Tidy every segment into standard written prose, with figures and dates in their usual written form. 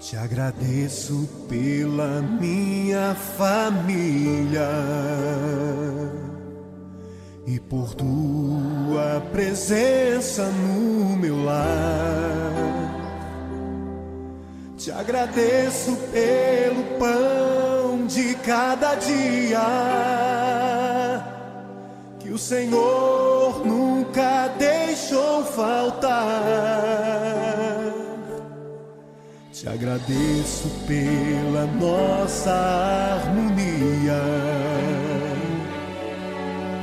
Te agradeço pela minha família e por tua presença no meu lar. Te agradeço pelo pão de cada dia que o Senhor nunca deixou faltar. Te agradeço pela nossa harmonia.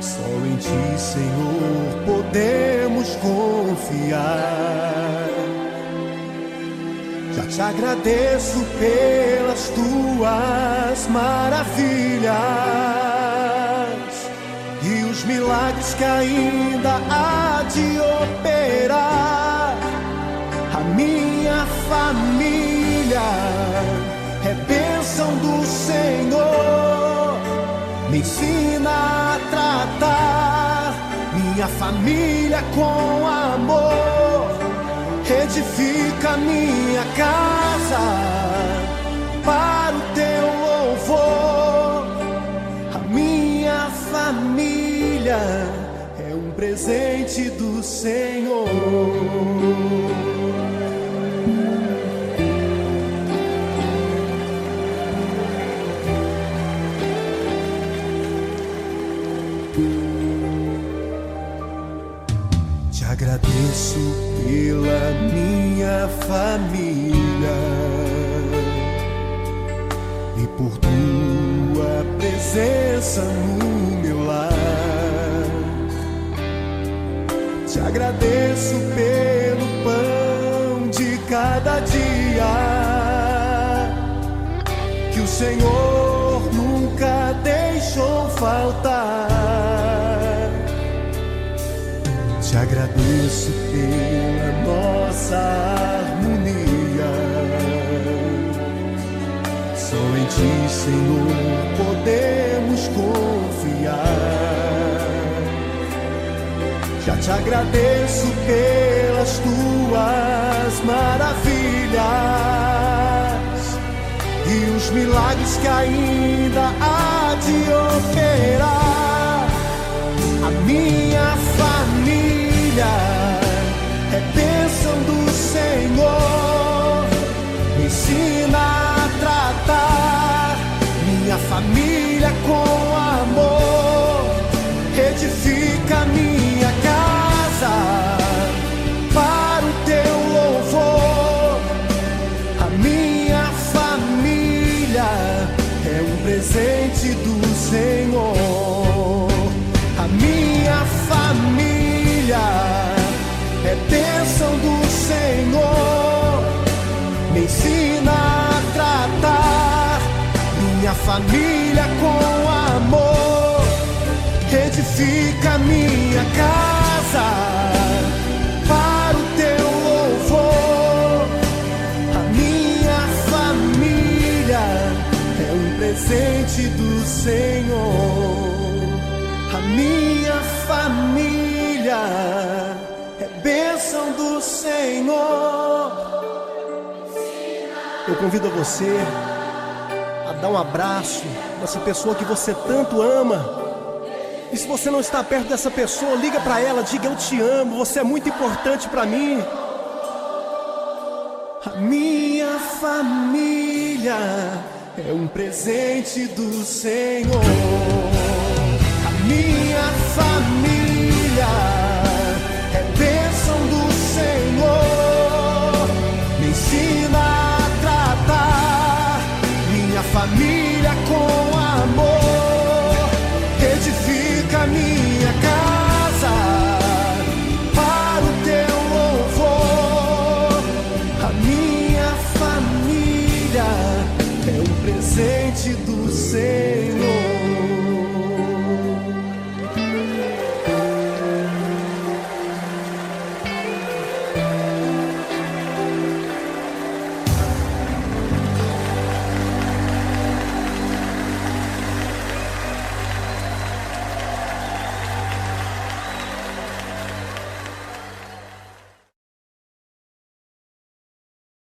Só em Ti, Senhor, podemos confiar. Já te agradeço pelas Tuas maravilhas e os milagres que ainda há de operar. A minha família é bênção do Senhor. Me ensina a tratar minha família com amor. Edifica minha casa para o Teu louvor. A minha família é um presente do Senhor. Te agradeço pela minha família e por Tua presença no meu lar. Te agradeço pelo pão de cada dia que o Senhor nunca deixou faltar. Te agradeço pela nossa harmonia. Só em Ti, Senhor, podemos confiar. Já te agradeço pelas Tuas maravilhas e os milagres que ainda há de operar. A minha família é bênção do Senhor. Me ensina a tratar minha família com amor. Edifica minha casa para o Teu louvor. A minha família é um presente do Senhor. A minha família é bênção do Senhor. Me ensina a tratar minha família com amor. Edifica minha casa para o Teu louvor. A minha família é um presente do Senhor. A minha família é bênção do Senhor. Eu convido você a dar um abraço nessa pessoa que você tanto ama. E se você não está perto dessa pessoa, liga para ela, diga: eu te amo, você é muito importante para mim. A minha família é um presente do Senhor. A minha família é bênção do Senhor. Me ensina a tratar minha família com amor. Edifica minha casa para o Teu louvor. A minha família é um presente do Senhor.